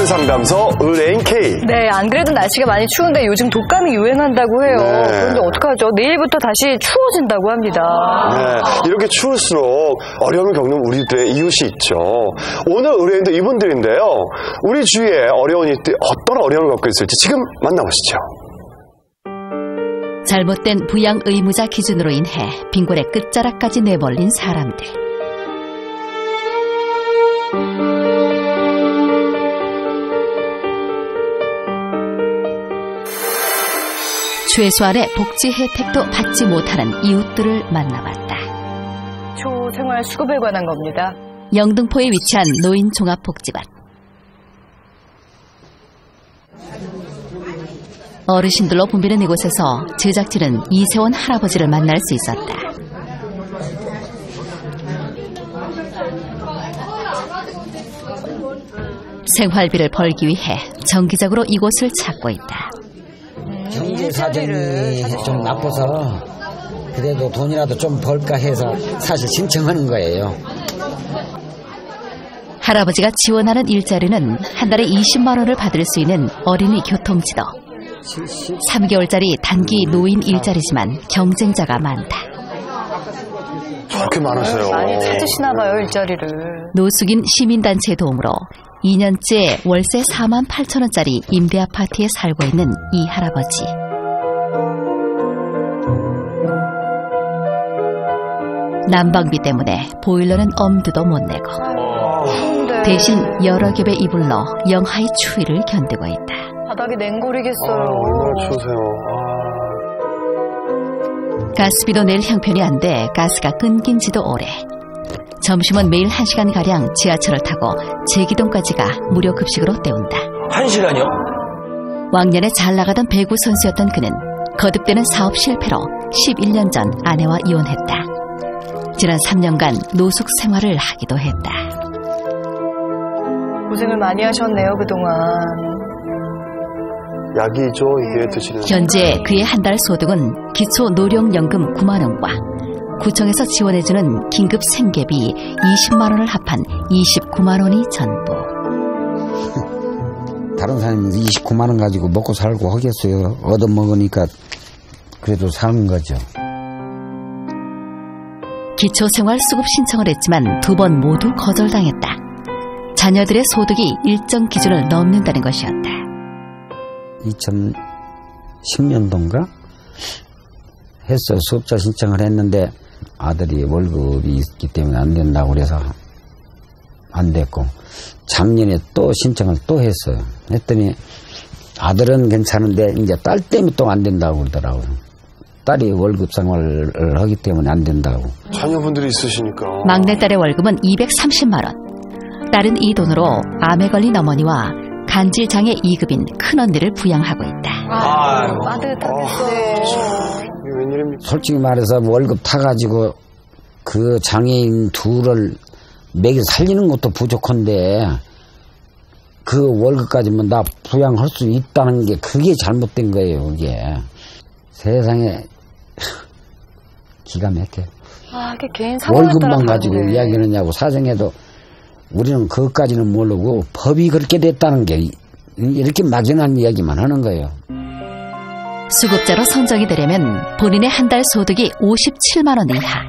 상담소 의뢰인 K. 네, 안 그래도 날씨가 많이 추운데 요즘 독감이 유행한다고 해요. 네. 그런데 어떡하죠? 내일부터 다시 추워진다고 합니다. 네, 이렇게 추울수록 어려움을 겪는 우리들의 이웃이 있죠. 오늘 의뢰인도 이분들인데요. 우리 주위에 어려운 이웃들이 어떤 어려움을 겪고 있을지 지금 만나보시죠. 잘못된 부양 의무자 기준으로 인해 빈곤의 끝자락까지 내몰린 사람들. 최소한의 복지 혜택도 받지 못하는 이웃들을 만나봤다. 초생활 수급에 관한 겁니다. 영등포에 위치한 노인종합복지관. 어르신들로 붐비는 이곳에서 제작진은 이세원 할아버지를 만날 수 있었다. 생활비를 벌기 위해 정기적으로 이곳을 찾고 있다. 경제 사정이 좀 나빠서 그래도 돈이라도 좀 벌까 해서 사실 신청하는 거예요. 할아버지가 지원하는 일자리는 한 달에 20만 원을 받을 수 있는 어린이 교통지도. 3개월짜리 단기 노인 일자리지만 경쟁자가 많다. 저렇게 많으세요. 많이 찾으시나 봐요, 일자리를. 노숙인 시민단체의 도움으로 2년째 월세 4만 8천 원짜리 임대아파트에 살고 있는 이 할아버지. 난방비 때문에 보일러는 엄두도 못 내고 대신 여러 겹의 이불로 영하의 추위를 견디고 있다. 바닥이 냉골이겠어요. 얼마나 추우세요. 가스비도 낼 형편이 안 돼 가스가 끊긴 지도 오래. 점심은 매일 1시간가량 지하철을 타고 제기동까지가 무료 급식으로 때운다. 1시간이요? 왕년에 잘 나가던 배구 선수였던 그는 거듭되는 사업 실패로 11년 전 아내와 이혼했다. 지난 3년간 노숙 생활을 하기도 했다. 고생을 많이 하셨네요, 그동안. 약이죠, 이게 드시는. 현재 그의 한 달 소득은 기초노령연금 9만 원과 구청에서 지원해주는 긴급 생계비 20만 원을 합한 29만 원이 전부. 다른 사람이 29만 원 가지고 먹고 살고 하겠어요. 얻어먹으니까 그래도 사는 거죠. 기초생활수급 신청을 했지만 2번 모두 거절당했다. 자녀들의 소득이 일정 기준을 넘는다는 것이었다. 2010년도인가 했어요. 수급자 신청을 했는데 아들이 월급이 있기 때문에 안 된다고 그래서 안 됐고, 작년에 또 신청을 또 했어요. 했더니 아들은 괜찮은데 이제 딸 때문에 또 안 된다고 그러더라고요. 딸이 월급 생활을 하기 때문에 안 된다고. 자녀분들이 있으시니까. 막내딸의 월급은 230만 원. 딸은 이 돈으로 암에 걸린 어머니와 간질장애 2급인 큰언니를 부양하고 있다. 빠듯하겠어요. 웬일입니까? 솔직히 말해서 월급 타가지고 그 장애인 둘을 매겨 살리는 것도 부족한데 그 월급까지만 나 부양할 수 있다는 게 그게 잘못된 거예요. 그게 세상에 기가 막혀요. 이게 개인 상황에 월급만 가지고 이야기하느냐고. 사정해도 우리는 그것까지는 모르고 법이 그렇게 됐다는 게 이렇게 막연한 이야기만 하는 거예요. 수급자로 선정이 되려면 본인의 한 달 소득이 57만 원 이하,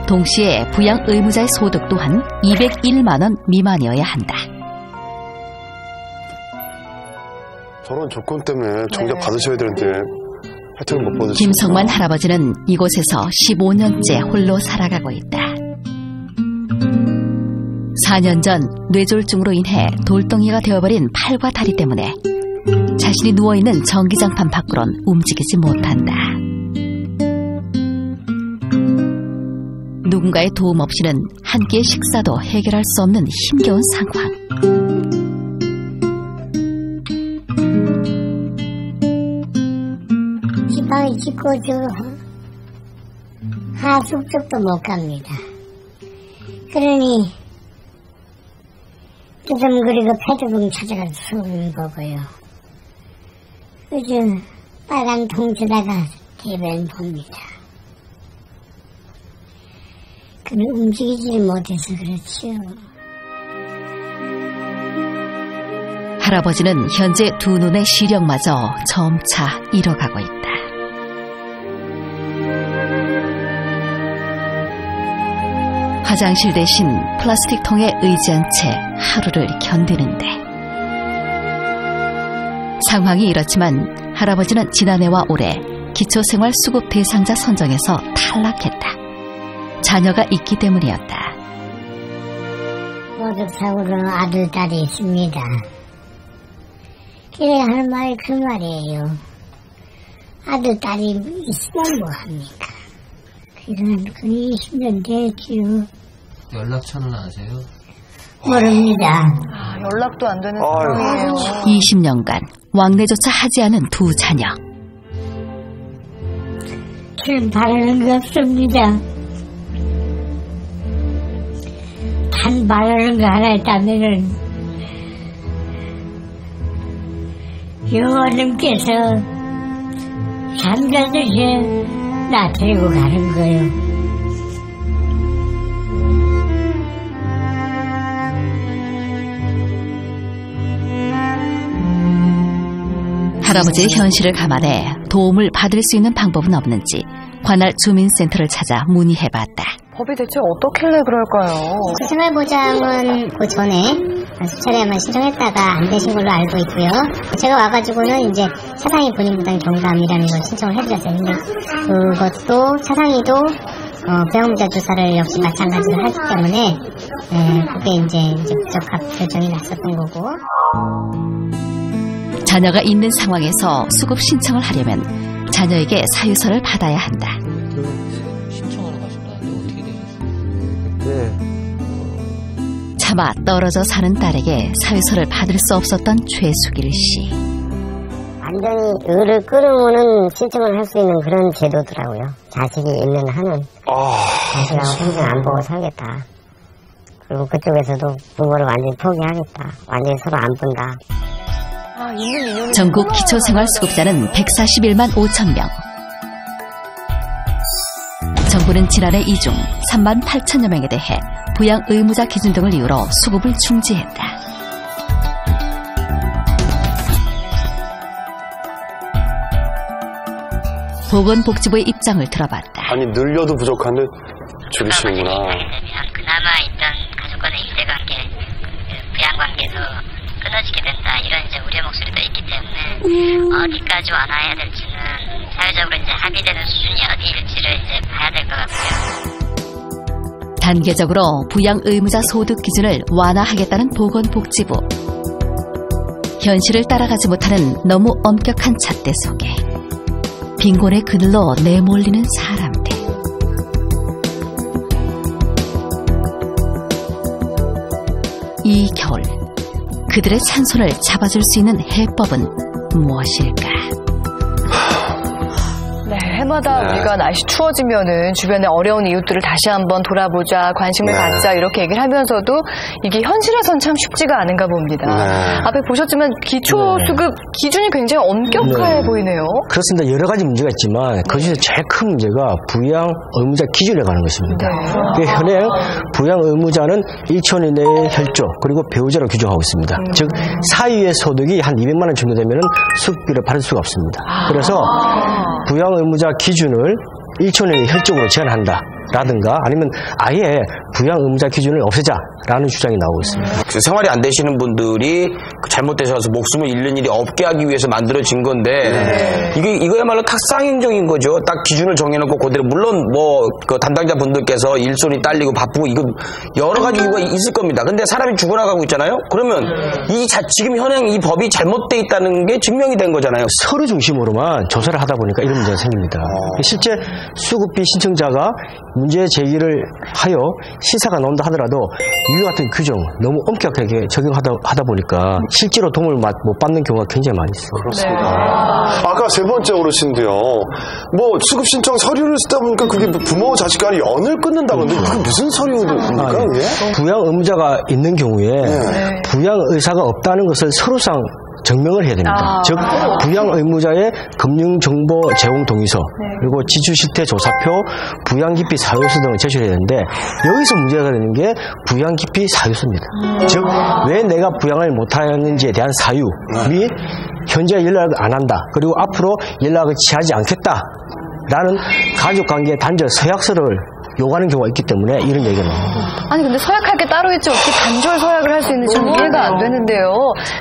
동시에 부양 의무자의 소득 또한 201만 원 미만이어야 한다. 저런 조건 때문에 정작 받으셔야 되는데 혜택을 못 받으시고. 김성만 할아버지는 이곳에서 15년째 홀로 살아가고 있다. 4년 전 뇌졸중으로 인해 돌덩이가 되어버린 팔과 다리 때문에 자신이 누워있는 전기장판 밖으론 움직이지 못한다. 누군가의 도움 없이는 한 끼의 식사도 해결할 수 없는 힘겨운 상황. 지방이 짙고 하숙집도 못 갑니다. 그러니 뜨듬거리고 패드봉 찾아가서 쓰는 거고요. 요즘 빨간 통지다가 대변 봅니다. 그는 움직이지 못해서 그렇지요. 할아버지는 현재 두 눈의 시력마저 점차 잃어가고 있다. 화장실 대신 플라스틱 통에 의지한 채 하루를 견디는데 상황이 이렇지만 할아버지는 지난해와 올해 기초생활수급 대상자 선정에서 탈락했다. 자녀가 있기 때문이었다. 모득사고로는 아들, 딸이 있습니다. 그래 할 말이 그 말이에요. 아들, 딸이 있으면 뭐합니까? 그런 그 20년 됐지요. 연락처는 아세요? 모릅니다. 연락도 안 되는 상황이에요. 20년간 왕래조차 하지 않은 두 자녀. 저는 바라는 거 없습니다. 단 바라는 거 하나 있다면은 여호와님께서 잠자듯이 나 데리고 가는 거예요. 할아버지의 현실을 감안해 도움을 받을 수 있는 방법은 없는지 관할 주민센터를 찾아 문의해봤다. 법이 대체 어떻길래 그럴까요? 생활보장은 그 전에 수차례만 신청했다가 안 되신 걸로 알고 있고요. 제가 와가지고는 이제 차상위 본인 부담 경감이라는 걸 신청을 해드렸어요. 근데 그것도 차상위도 부양자 주사를 역시 마찬가지로 하기 때문에 그게 이제 부적합 결정이 났었던 거고. 자녀가 있는 상황에서 수급 신청을 하려면 자녀에게 사유서를 받아야 한다. 신청하러 가셨다는데 어떻게 되셨어요? 네. 차마 떨어져 사는 딸에게 사유서를 받을 수 없었던 최수길 씨. 완전히 의를 끊으면은 신청을 할 수 있는 그런 제도더라고요. 자식이 있는 한은 자식하고 평생 안 보고 살겠다. 그리고 그쪽에서도 부모를 완전히 포기하겠다. 완전히 서로 안 본다. 전국 기초생활수급자는 141만 5천 명. 정부는 지난해 이 중 3만 8천여 명에 대해 부양 의무자 기준 등을 이유로 수급을 중지했다. 보건복지부의 입장을 들어봤다. 아니 늘려도 부족한데 줄이시는구나. 그나마 있던 가족간의 일대관계, 부양관계도 끊어지게 된다 이런 이제 우려 목소리도 있기 때문에 어디까지 완화해야 될지는 사회적으로 이제 합의되는 수준이 어디일지를 이제 봐야 될 것 같고요. 단계적으로 부양 의무자 소득 기준을 완화하겠다는 보건복지부. 현실을 따라가지 못하는 너무 엄격한 잣대 속에 빈곤의 그늘로 내몰리는 사람들. 이 겨울 그들의 찬손을 잡아줄 수 있는 해법은 무엇일까? 네, 해마다 우리가 날씨 추워지면은 주변의 어려운 이웃들을 다시 한번 돌아보자, 관심을 갖자 이렇게 얘기를 하면서도 이게 현실에선 참 쉽지가 않은가 봅니다. 앞에 보셨지만 기초수급 기준이 굉장히 엄격해 보이네요. 그렇습니다. 여러 가지 문제가 있지만 그중에서 제일 큰 문제가 부양 의무자 기준에 관한 것입니다. 현행 부양 의무자는 1천 이내의 혈족 그리고 배우자를 규정하고 있습니다. 즉 사유의 소득이 한 200만 원 정도 되면 수급비를 받을 수가 없습니다. 그래서 부양 의무자 기준을 1천 원의 혈족으로 제한한다라든가 아니면 아예 부양 의무자 기준을 없애자라는 주장이 나오고 있습니다. 생활이 안 되시는 분들이 잘못되셔서 목숨을 잃는 일이 없게 하기 위해서 만들어진 건데 이거야말로 탁상행정인 거죠. 딱 기준을 정해놓고 그대로 물론 뭐 그 담당자 분들께서 일손이 딸리고 바쁘고 이거 여러 가지 이유가 있을 겁니다. 근데 사람이 죽어나가고 있잖아요. 그러면 지금 현행 이 법이 잘못돼 있다는 게 증명이 된 거잖아요. 서류 중심으로만 조사를 하다 보니까 이런 문제가 생깁니다. 실제 수급비 신청자가 문제 제기를 하여 시사가 나온다 하더라도 이와 같은 규정 너무 엄격하게 적용하다 보니까 실제로 도움을 못 받는 경우가 굉장히 많이 있어요. 그렇습니다. 아까 세 번째 어르신도요. 뭐 수급 신청 서류를 쓰다 보니까 그게 부모 자식 간의 연을 끊는다고 하는데 그게 무슨 서류입니까? 그게? 부양 의무자가 있는 경우에 부양 의사가 없다는 것을 서류상 증명을 해야 됩니다. 즉 부양 의무자의 금융정보 제공 동의서 그리고 지주실태조사표, 부양기피 사유서 등을 제출해야 되는데 여기서 문제가 되는 게 부양기피 사유서입니다. 즉 왜 내가 부양을 못하는지에 대한 사유 및 현재 연락을 안 한다. 그리고 앞으로 연락을 취하지 않겠다라는 가족관계 단절 서약서를 요구하는 경우가 있기 때문에 이런 얘기가 나옵니다. 아니 근데 서약할 게 따로 있지 어떻게 단절 서약을 할 수 있는지 이해가 안 되는데요.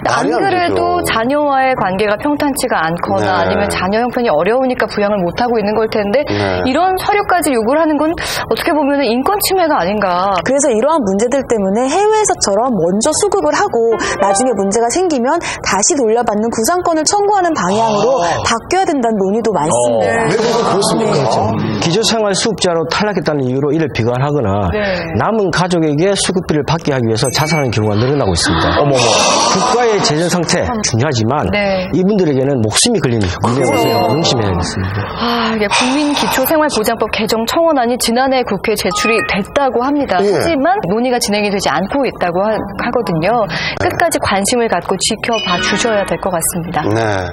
안 그래도 자녀와의 관계가 평탄치가 않거나 아니면 자녀 형편이 어려우니까 부양을 못하고 있는 걸 텐데 이런 서류까지 요구를 하는 건 어떻게 보면 인권 침해가 아닌가. 그래서 이러한 문제들 때문에 해외에서처럼 먼저 수급을 하고 나중에 문제가 생기면 다시 돌려받는 구상권을 청구하는 방향으로 바뀌어야 된다는 논의도 많습니다. 외국은 그렇습니까? 기초생활 수급자로 탈락했다는 이유로 이를 비관하거나 남은 가족에게 수급비를 받게 하기 위해서 자살하는 경우가 늘어나고 있습니다. 국가의 재정 상태 중요하지만 이분들에게는 목숨이 걸리는 문제라서 명심해야겠습니다. 이게 국민기초생활보장법 개정 청원안이 지난해 국회에 제출이 됐다고 합니다. 하지만 논의가 진행이 되지 않고 있다고 하거든요. 끝까지 관심을 갖고 지켜봐 주셔야 될 것 같습니다. 네.